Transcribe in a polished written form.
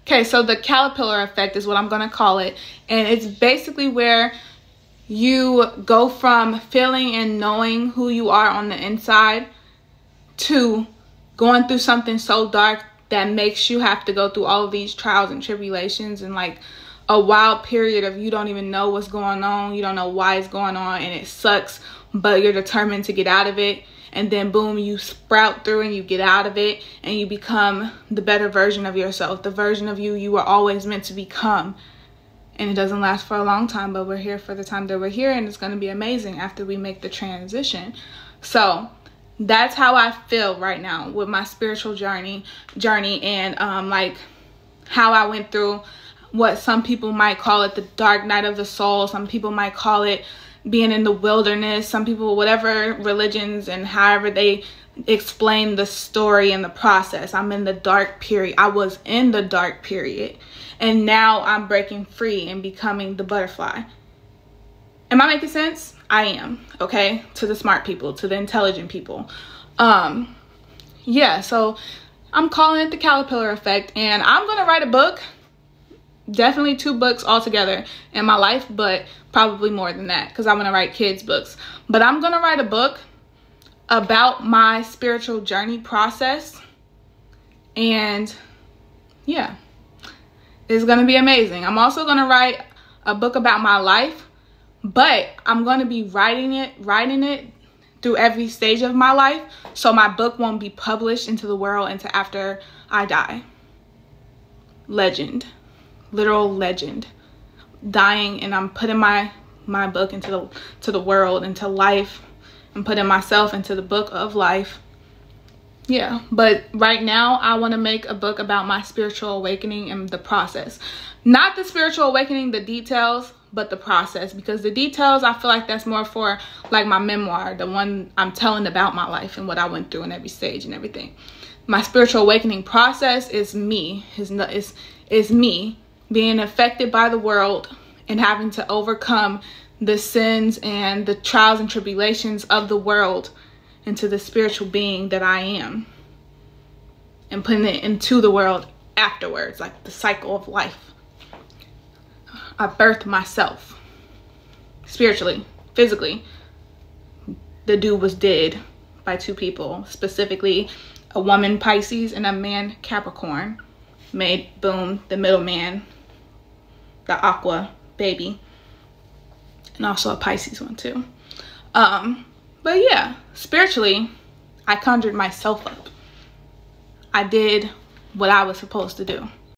Okay, so the caterpillar effect is what I'm going to call it. And it's basically where you go from feeling and knowing who you are on the inside to going through something so dark that makes you have to go through all of these trials and tribulations and like a wild period of you don't even know what's going on. You don't know why it's going on and it sucks, but you're determined to get out of it. And then boom, you sprout through and you get out of it and you become the better version of yourself, the version of you were always meant to become. And it doesn't last for a long time, but we're here for the time that we're here, and it's going to be amazing after we make the transition. So that's how I feel right now with my spiritual journey and like how I went through what some people might call it the dark night of the soul. Some people might call it being in the wilderness. Some people, whatever religions and however they explain the story and the process. I'm in the dark period. I was in the dark period. And now I'm breaking free and becoming the butterfly. Am I making sense? I am, okay? To the smart people, to the intelligent people. Yeah, so I'm calling it the caterpillar effect. And I'm going to write a book. Definitely 2 books altogether in my life, but probably more than that because I'm going to write kids' books. But I'm going to write a book about my spiritual journey process. And yeah. It's going to be amazing. I'm also going to write a book about my life, but I'm going to be writing it through every stage of my life. So my book won't be published into the world until after I die. Legend. Literal legend. Dying, and I'm putting my book into the world, into life. I'm putting myself into the book of life. Yeah, but right now I want to make a book about my spiritual awakening and the process. Not the spiritual awakening, the details, but the process. Because the details, I feel like that's more for like my memoir, the one I'm telling about my life and what I went through in every stage and everything. My spiritual awakening process is me. Is me being affected by the world and having to overcome the sins and the trials and tribulations of the world into the spiritual being that I am, and putting it into the world afterwards, like the cycle of life. I birthed myself spiritually, physically. The dude was dead by 2 people, specifically a woman Pisces and a man Capricorn. Made boom the middleman, the aqua baby, and also a Pisces one too. But yeah, spiritually, I conjured myself up. I did what I was supposed to do.